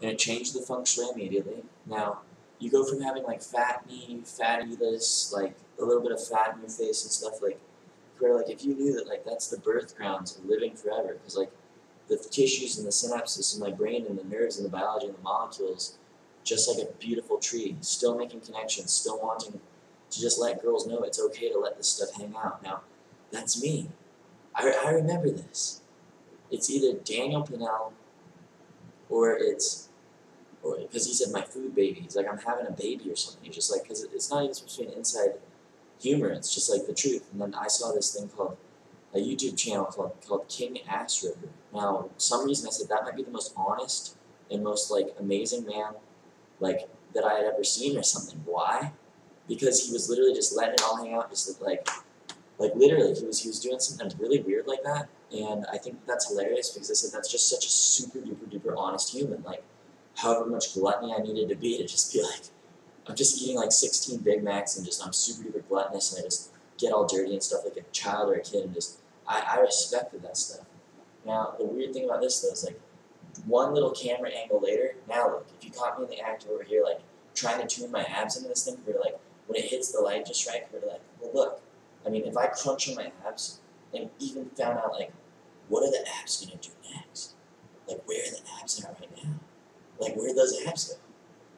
and it changed the feng shui immediately. Now, you go from having like fat knee, fattyless, like a little bit of fat in your face and stuff, like where like if you knew that like that's the birth grounds of living forever, because like the tissues and the synapses in my brain and the nerves and the biology and the molecules, just like a beautiful tree, still making connections, still wanting to just let girls know it's okay to let this stuff hang out. Now, that's me. I remember this. It's either Daniel Pinnell or it's, or because he said my food baby. He's like, I'm having a baby or something. He's just like, because it's not even supposed to be an inside humor. It's just like the truth. And then I saw this thing called a YouTube channel called King Ass River. Now, some reason I said that might be the most honest and most like amazing man like that I had ever seen or something. Why? Because he was literally just letting it all hang out, just like literally he was doing something really weird like that. And I think that's hilarious because I said that's just such a super duper duper honest human. Like however much gluttony I needed to be to just be like, I'm just eating like 16 Big Macs and just I'm super duper gluttonous and I just get all dirty and stuff like a child or a kid and just I respected that stuff. Now the weird thing about this though is like one little camera angle later, now look, if you caught me in the act over here like trying to tune my abs into this thing for like when it hits the light just right, we're like, well look, I mean if I crunch on my abs and even found out like what are the abs gonna do next? Like where are the abs at right now? Like where do those abs go?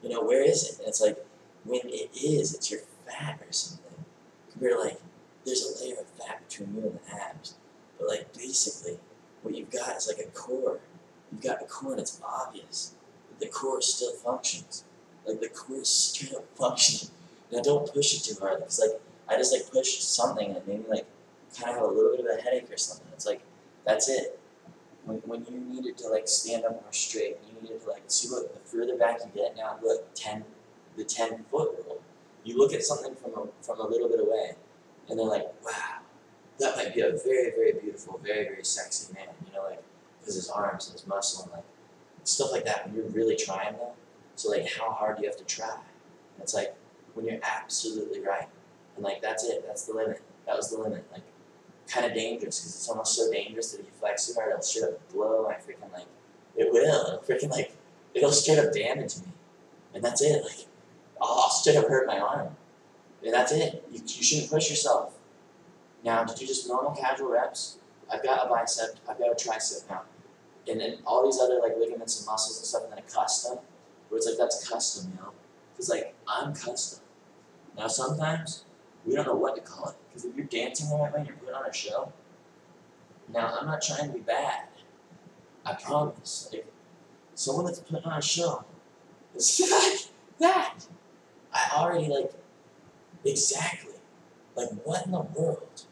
You know, where is it? And it's like when it's your fat or something. Compared to like, there's a layer of fat between you and the abs. But like basically, what you've got is like a core. You've got a core and it's obvious. But the core still functions. Like the core is straight up functioning. Now don't push it too hard because like I just like pushed something and it made me like kind of have a little bit of a headache or something. It's like that's it. When you needed to like stand up more straight, you needed to like see what the further back you get. Now look, the 10-foot rule. You look at something from a little bit away, and they're like, wow, that might be a very very beautiful, very very sexy man. You know, like because his arms and his muscle and like stuff like that. When you're really trying though, so like how hard do you have to try? And it's like when you're absolutely right, and like that's it. That's the limit. That was the limit. Like kind of dangerous because it's almost so dangerous that if you flex too hard, it'll straight up blow my freaking like. It will. It'll freaking like. It'll straight up damage me, and that's it. Like, I'll straight up hurt my arm, and that's it. You shouldn't push yourself. Now, to do just normal casual reps, I've got a bicep, I've got a tricep now, and then all these other like ligaments and muscles and stuff, and then a custom, where it's like that's custom, you know, because like I'm custom. Now sometimes we don't know what to call it, because if you're dancing the right way and you're putting on a show, now I'm not trying to be bad. I promise. Like someone that's putting on a show is like that. I already like exactly like what in the world?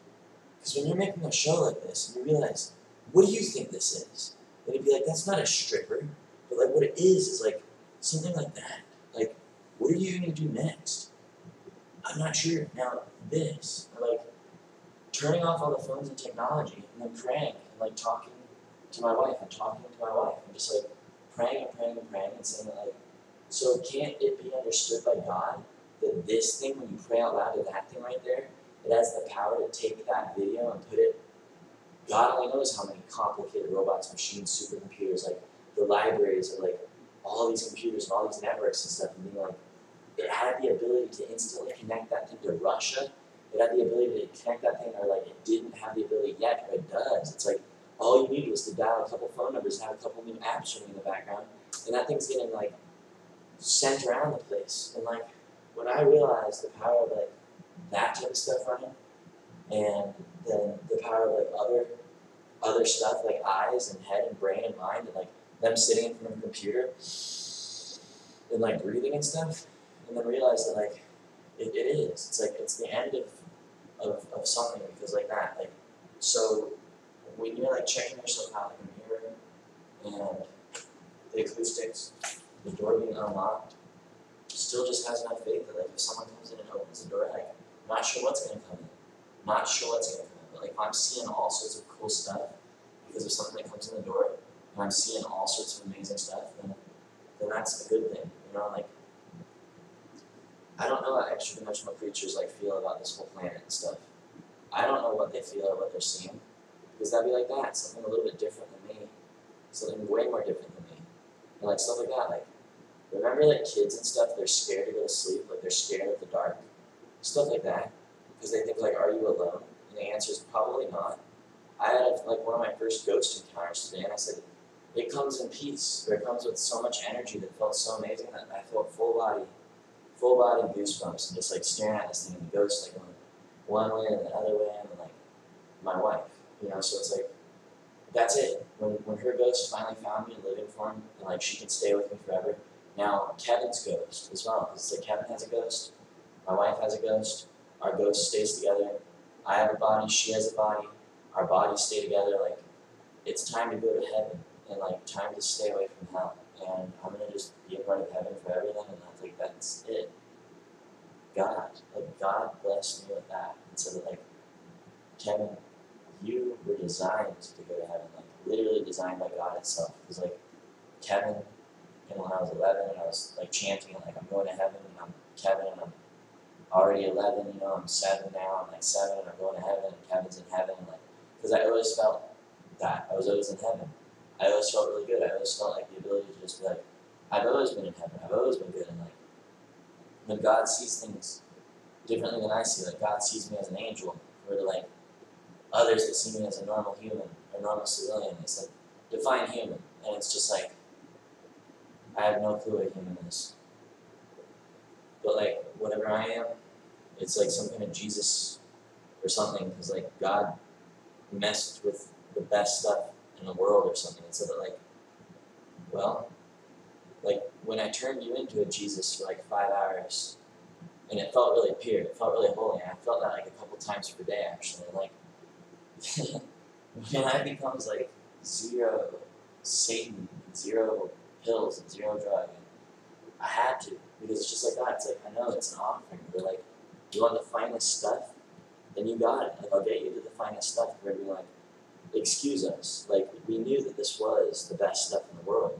Because when you're making a show like this and you realize, what do you think this is? And you'd be like, that's not a stripper. But like what it is like something like that. Like, what are you gonna do next? I'm not sure. Now this, like turning off all the phones and technology and then praying and like talking to my wife and talking to my wife and just like praying and praying and praying and saying that like, so can't it be understood by God that this thing, when you pray out loud to that thing right there, it has the power to take that video and put it, God only knows how many complicated robots, machines, supercomputers, like the libraries of like all these computers and all these networks and stuff, and being like, it had the ability to instantly connect that thing to Russia. It had the ability to connect that thing, or like it didn't have the ability yet, but it does. It's like all you need was to dial a couple phone numbers and have a couple new apps running in the background, and that thing's getting like sent around the place. And like when I realized the power of like that type of stuff running, and then the power of like other stuff like eyes and head and brain and mind, and like them sitting in front of a computer and like breathing and stuff, and then realized that like it is. It's like it's the end of something because like that. Like so when you're like checking yourself out like a mirror and the acoustics, the door being unlocked, still just has enough faith that like if someone comes in and opens the door, like not sure what's gonna come in. Not sure what's gonna come in. But like if I'm seeing all sorts of cool stuff because of something that comes in the door, and I'm seeing all sorts of amazing stuff, then that's a good thing. You know, like I don't know how extra-dimensional creatures like feel about this whole planet and stuff. I don't know what they feel or what they're seeing, because that'd be like that, something a little bit different than me, something way more different than me. and like stuff like that. Like, remember like kids and stuff, they're scared to go to sleep, like they're scared of the dark, stuff like that, because they think like, are you alone? And the answer is probably not. I had like one of my first ghost encounters today, and I said, it comes in peace, or it comes with so much energy that felt so amazing that I felt full body goosebumps, and just like staring at this thing, and the ghost like going one way and the other way, and like my wife, you know. So it's like, that's it. When her ghost finally found me in living form, and like she can stay with me forever. Now Kevin's ghost as well, because it's like Kevin has a ghost, my wife has a ghost, our ghost stays together. I have a body, she has a body, our bodies stay together. Like, it's time to go to heaven, and like time to stay away from hell. And I'm gonna just be a part of heaven forever then, and I think that's it. God blessed me with that, and so that like, Kevin, you were designed to go to heaven, like literally designed by God itself. Because like Kevin, you know, when I was 11 and I was like chanting like, I'm going to heaven, and I'm Kevin, and I'm already 11, you know, I'm 7 now, I'm like 7 and I'm going to heaven, and Kevin's in heaven, and like, because I always felt that I was always in heaven. I always felt really good. I always felt like the ability to just be like, I've always been in heaven, I've always been good. And like, when God sees things differently than I see, like God sees me as an angel, or to like others that see me as a normal human or normal civilian, it's like, define human, and it's just like, I have no clue what a human is. But like, whatever I am, it's like some kind of Jesus or something, because like God messed with the best stuff in the world or something, and so that like, well, like when I turned you into a Jesus for like 5 hours, and it felt really pure, it felt really holy, and I felt that like a couple times per day actually, and like, when I becomes like zero Satan, zero pills, and zero drug, and I had to, because it's just like that. It's like, I know it's an offering. They're like, you want the finest stuff? Then you got it. Like, I'll get you to the finest stuff. We're gonna be like, excuse us. Like, we knew that this was the best stuff in the world,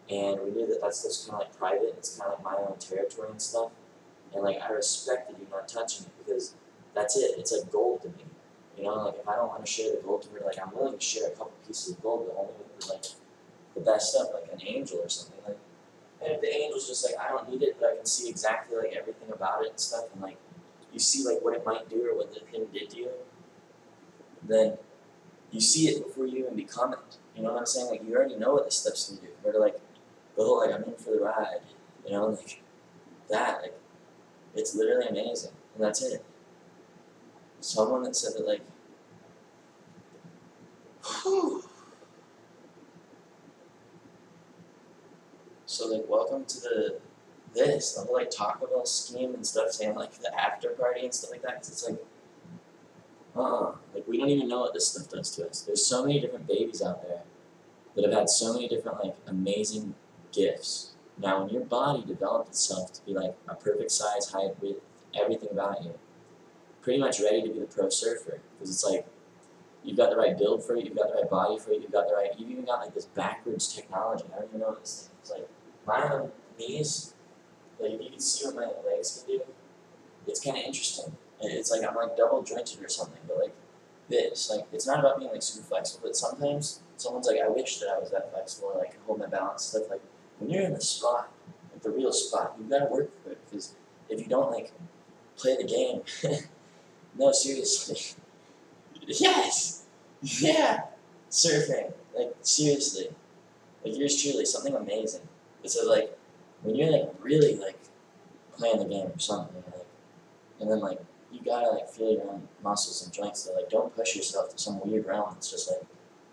and we knew that that's just kind of like private. It's kind of like my own territory and stuff. And like, I respected you not touching it, because that's it. It's like gold to me. You know, like if I don't want to share the gold to her, like I'm willing to share a couple pieces of gold, but only with the, like the best stuff, like an angel or something. Like, and if the angel's just like, I don't need it, but I can see exactly like everything about it and stuff, and like you see like what it might do or what the thing did to you, then you see it before you even become it. You know what I'm saying? Like, you already know what this stuff's gonna do. Or like the whole like, I'm in for the ride. You know, like that. Like, it's literally amazing, and that's it. Someone that said that like, whew. So like, welcome to the whole like Taco Bell scheme and stuff, saying like the after party and stuff like that. Cause it's like, like we don't even know what this stuff does to us. There's so many different babies out there that have had so many different like amazing gifts. Now, when your body developed itself to be like a perfect size, height, width, everything about you, pretty much ready to be the pro surfer, because it's like, you've got the right build for it, you've got the right body for it, you've even got like this backwards technology. I don't even know what this thing is. Like, my knees, like if you can see what my legs can do, it's kind of interesting. It's like I'm like double jointed or something, but like this, like it's not about being like super flexible, but sometimes someone's like, I wish that I was that flexible, or like could hold my balance, stuff. Like, when you're in the spot, like the real spot, you've got to work for it, because if you don't like play the game, no, seriously. Yes! Yeah! Surfing. Like, seriously. Like, yours truly, something amazing. But so, like, when you're, like, really, like, playing the game or something, like, and then, like, you gotta, like, feel your own muscles and joints, so, like, don't push yourself to some weird realm that's just, like,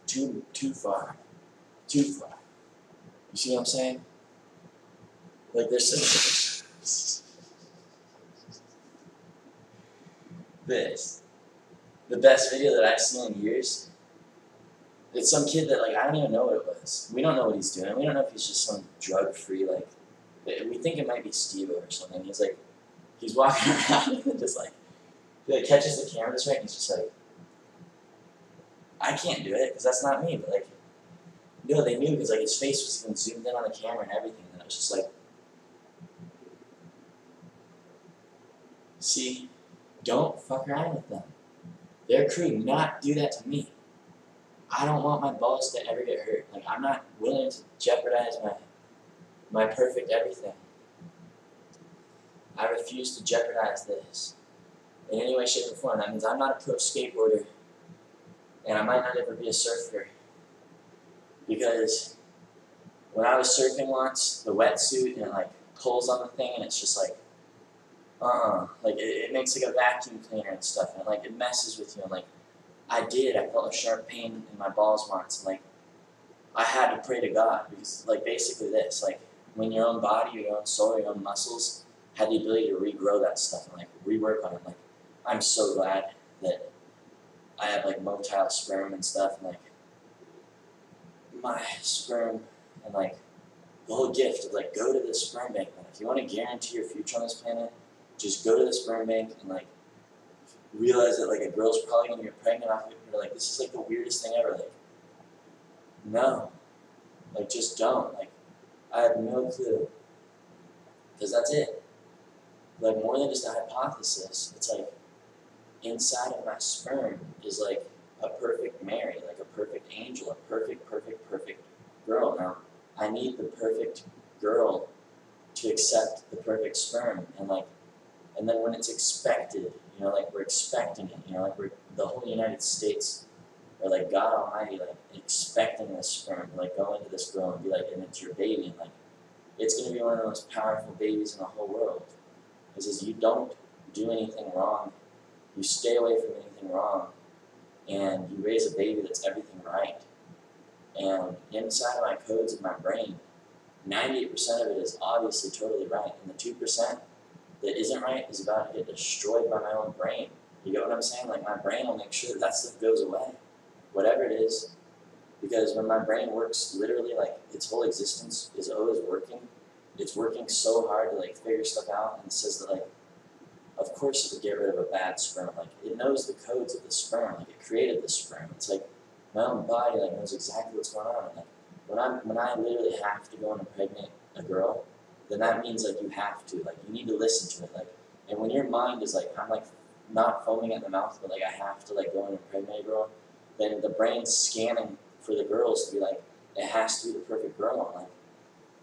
too far. Too far. You see what I'm saying? Like, there's this. The best video that I've seen in years, it's some kid that, like, I don't even know what it was. We don't know what he's doing. We don't know if he's just some drug-free, like, we think it might be Steve-O or something. He's, like, he's walking around and just, like, he, like, catches the camera this way, and he's just, like, I can't do it, because that's not me, but, like, no, they knew, because, like, his face was even zoomed in on the camera and everything, and it was just, like, see, don't fuck around with them. Their crew not do that to me. I don't want my balls to ever get hurt. Like, I'm not willing to jeopardize my perfect everything. I refuse to jeopardize this in any way, shape, or form. That means I'm not a pro skateboarder, and I might not ever be a surfer, because when I was surfing once, the wetsuit, and it like pulls on the thing, and it's just like, like it makes like a vacuum cleaner and stuff, and like it messes with you, and like I felt a sharp pain in my balls once, and like I had to pray to God, because like basically this, like when your own body, your own soul, your own muscles had the ability to regrow that stuff and like rework on it. Like I'm so glad that I have like motile sperm and stuff, and like my sperm, and like the whole gift of like go to the sperm bank. And if you want to guarantee your future on this planet, just go to the sperm bank and like realize that like a girl's probably gonna get pregnant off of it. You're like, this is like the weirdest thing ever. Like, no, like just don't. Like, I have no clue, because that's it. Like more than just a hypothesis, it's like inside of my sperm is like a perfect Mary, like a perfect angel, a perfect, perfect, perfect girl. Now, I need the perfect girl to accept the perfect sperm, and like, and then when it's expected, you know, like we're expecting it, you know, like we're the whole United States, or like God Almighty, like expecting this sperm to like go into this girl and be like, and it's your baby, and like it's gonna be one of the most powerful babies in the whole world. It says you don't do anything wrong, you stay away from anything wrong, and you raise a baby that's everything right. And inside of my codes of my brain, 98% of it is obviously totally right, and the 2% that isn't right is about to get destroyed by my own brain. You get what I'm saying? Like my brain will make sure that stuff goes away, whatever it is, because when my brain works, literally like its whole existence is always working. It's working so hard to like figure stuff out, and it says that like, of course it would get rid of a bad sperm. Like it knows the codes of the sperm. Like it created the sperm. It's like my own body like knows exactly what's going on. And like when I literally have to go and impregnate a girl, then that means like you have to. Like you need to listen to it. Like, and when your mind is like, I'm like not foaming at the mouth, but like I have to like go and impregnate a girl, then the brain's scanning for the girls to be like, it has to be the perfect girl. And like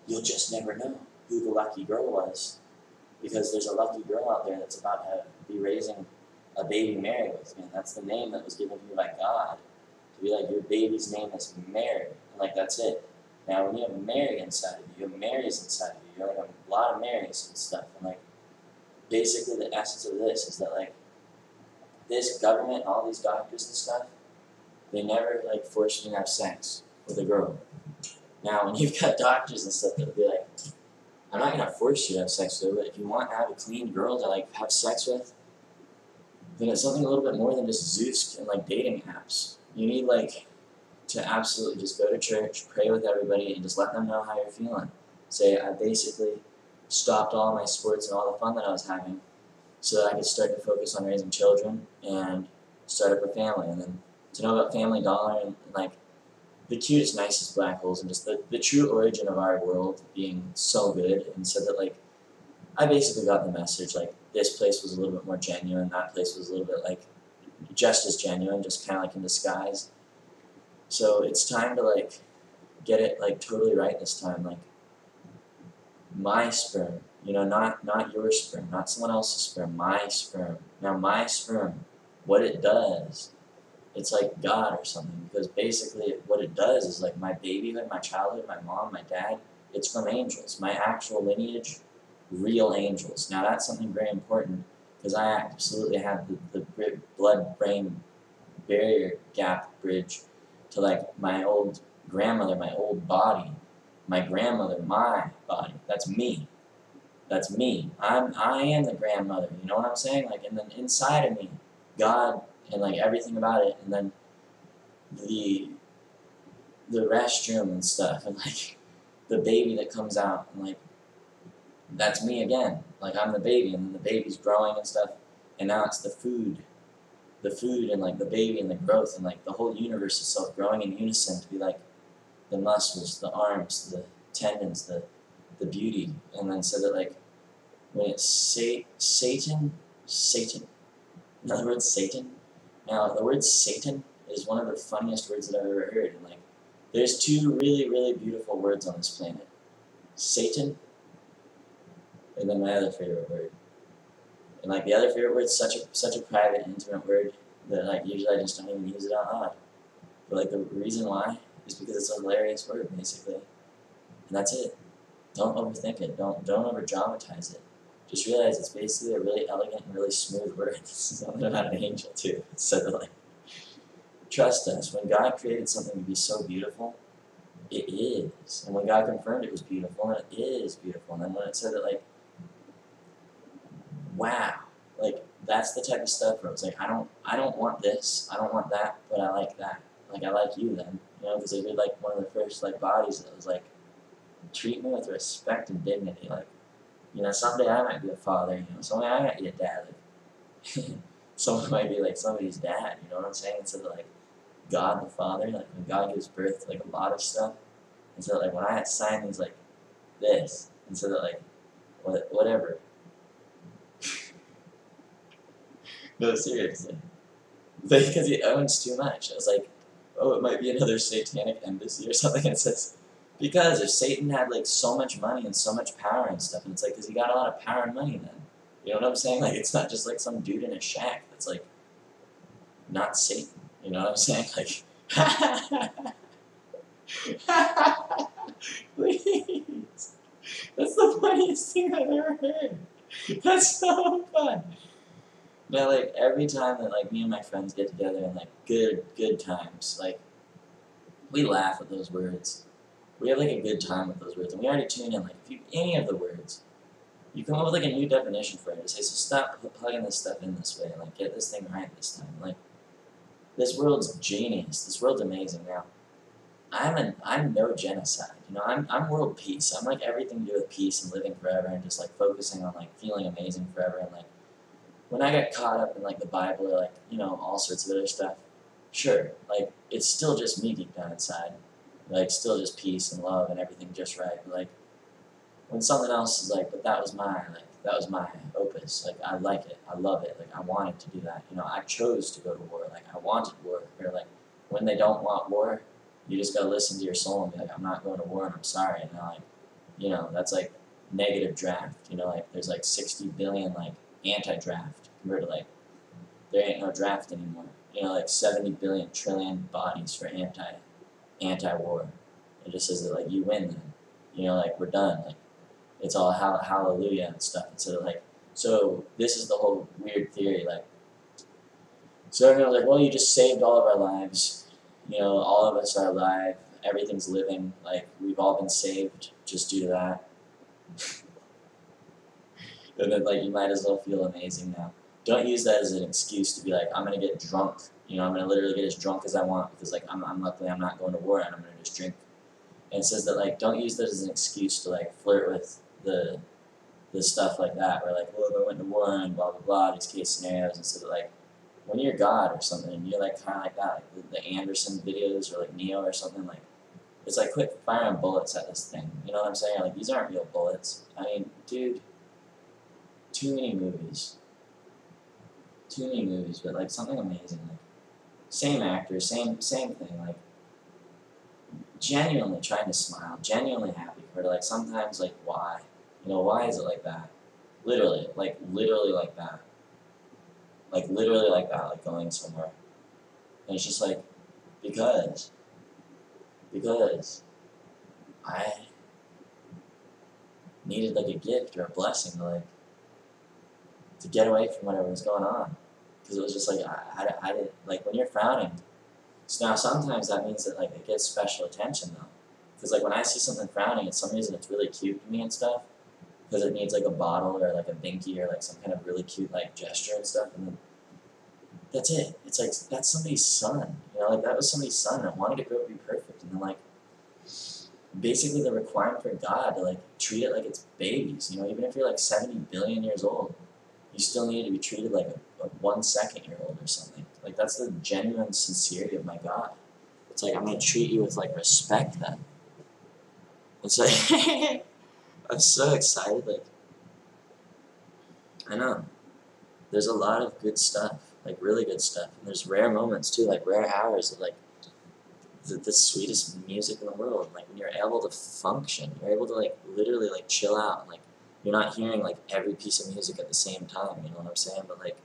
you'll just never know who the lucky girl was, because there's a lucky girl out there that's about to be raising a baby Mary with me, and that's the name that was given to me by God, to be like, your baby's name is Mary, and like that's it. Now when you have Mary inside of you, you have Marys inside of you, you're like a lot of Marys and stuff, and like basically the essence of this is that like this government and all these doctors and stuff, they never like force me to have sex with a girl. Now when you've got doctors and stuff that'll be like, I'm not gonna force you to have sex with her, but if you want to have a clean girl to like have sex with, then it's something a little bit more than just Zeus and like dating apps. You need like to absolutely just go to church, pray with everybody, and just let them know how you're feeling. Say, I basically stopped all my sports and all the fun that I was having so that I could start to focus on raising children and start up a family. And then to know about Family Dollar and like the cutest, nicest black holes, and just the true origin of our world being so good, and said that like I basically got the message, like this place was a little bit more genuine, that place was a little bit like just as genuine, just kind of like in disguise. So it's time to like get it like totally right this time, like my sperm, you know, not your sperm, not someone else's sperm, my sperm. Now my sperm, what it does, it's like God or something, because basically what it does is like my babyhood, my childhood, my mom, my dad, it's from angels. My actual lineage, real angels. Now that's something very important, because I absolutely have the blood-brain barrier gap bridge to like my old grandmother, my old body, my grandmother, my body. That's me. That's me. I am the grandmother. You know what I'm saying? Like, and then inside of me, God and like everything about it, and then the restroom and stuff, and like the baby that comes out, and like that's me again. Like I'm the baby, and then the baby's growing and stuff, and now it's the food and like the baby and the growth, and like the whole universe itself growing in unison to be like the muscles, the arms, the tendons, the beauty, and then so that like when it's Satan, in other words, Satan. Now the word Satan is one of the funniest words that I've ever heard, and like there's two really, really beautiful words on this planet. Satan, and then my other favorite word. And like the other favorite word is such a private, intimate word that like usually I just don't even use it out loud. But like the reason why is because it's a hilarious word, basically. And that's it. Don't overthink it. Don't over dramatize it. Just realize it's basically a really elegant and really smooth word. This is something about an angel too. It's so like, trust us. When God created something to be so beautiful, it is. And when God confirmed it was beautiful, and it is beautiful. And then when it said that, like, wow, like that's the type of stuff where it's like, I don't want this, I don't want that, but I like that. Like I like you then, you know, because you're like one of the first like bodies that was like, treat me with respect and dignity. Like, you know, someday I might be a father, you know, someday I might be a dad. Like, someone might be like somebody's dad, you know what I'm saying? Instead of like God the Father, like when God gives birth to like a lot of stuff, instead of like when I sign these like this, instead of like whatever. No, seriously. Because he owns too much. I was like, oh, it might be another satanic embassy or something. It says, because if Satan had like so much money and so much power and stuff, and it's like, because he got a lot of power and money then. You know what I'm saying? Like, it's not just like some dude in a shack that's like, not Satan. You know what I'm saying? Like, please. That's the funniest thing I've ever heard. That's so fun. Now, like, every time that, like, me and my friends get together and, like, good times, like, we laugh at those words. We have, like, a good time with those words. And we already tune in, like, if you, any of the words, you come up with, like, a new definition for it. To say, so stop plugging this stuff in this way and, like, get this thing right this time. Like, this world's genius. This world's amazing. Now, I'm no genocide. You know, I'm world peace. I'm, like, everything to do with peace and living forever and just, like, focusing on, like, feeling amazing forever and, like, when I get caught up in, like, the Bible or, like, you know, all sorts of other stuff, sure, like, it's still just me deep down inside. Like, still just peace and love and everything just right. But, like, when something else is like, but that was my opus. Like, I like it. I love it. Like, I wanted to do that. You know, I chose to go to war. Like, I wanted war. Or, like, when they don't want war, you just gotta listen to your soul and be like, I'm not going to war and I'm sorry. And, like, you know, that's, like, negative draft. You know, like, there's, like, 60 billion, like, anti-draft compared to, like, there ain't no draft anymore. You know, like 70 billion trillion bodies for anti-war. It just says that, like, you win then. You know, like, we're done. Like, it's all hallelujah and stuff. Instead of, like, so this is the whole weird theory, like, so everyone's like, well, you just saved all of our lives. You know, all of us are alive. Everything's living. Like, we've all been saved just due to that. And then, like, you might as well feel amazing now. Don't use that as an excuse to be like, I'm going to get drunk. You know, I'm going to literally get as drunk as I want because, like, luckily I'm not going to war and I'm going to just drink. And it says that, like, don't use that as an excuse to, like, flirt with the stuff like that. Where, like, well, if I went to war and blah, blah, blah, these case scenarios. Instead of, like, when you're God or something and you're, like, kind of like that, like the Anderson videos or, like, Neo or something, like, it's like, quit firing bullets at this thing. You know what I'm saying? Like, these aren't real bullets. I mean, dude, too many movies, but, like, something amazing, like, same actor, same thing, like, genuinely trying to smile, genuinely happy, but, like, sometimes, like, why? You know, why is it like that? Literally like that. Like, literally like that, like, going somewhere. And it's just like, because I needed, like, a gift or a blessing to get away from whatever was going on. Because it was just like, I didn't, like, when you're frowning, so now sometimes that means that, like, it gets special attention, though. Because, like, when I see something frowning, it's some reason it's really cute to me and stuff, because it needs, like, a bottle or, like, a binky or, like, some kind of really cute, like, gesture and stuff, and then that's it. It's like, that's somebody's son. You know, like, that was somebody's son that wanted to grow up to be perfect, and then, like, basically the requirement for God to, like, treat it like it's babies. You know, even if you're, like, 70 billion years old, you still need to be treated like a 1 second-year-old or something. Like, that's the genuine sincerity of my God. It's like, I'm going to treat you with, like, respect then. It's like, I'm so excited. Like, I know. There's a lot of good stuff, like, really good stuff. And there's rare moments, too, like, rare hours of, like, the sweetest music in the world. Like when you're able to function, you're able to like literally like chill out, and like you're not hearing like every piece of music at the same time. You know what I'm saying? But like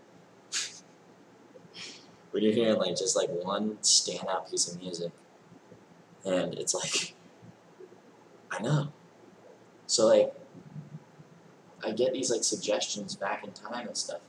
when you're hearing like just like one standout piece of music, and it's like I know. So like I get these like suggestions back in time and stuff.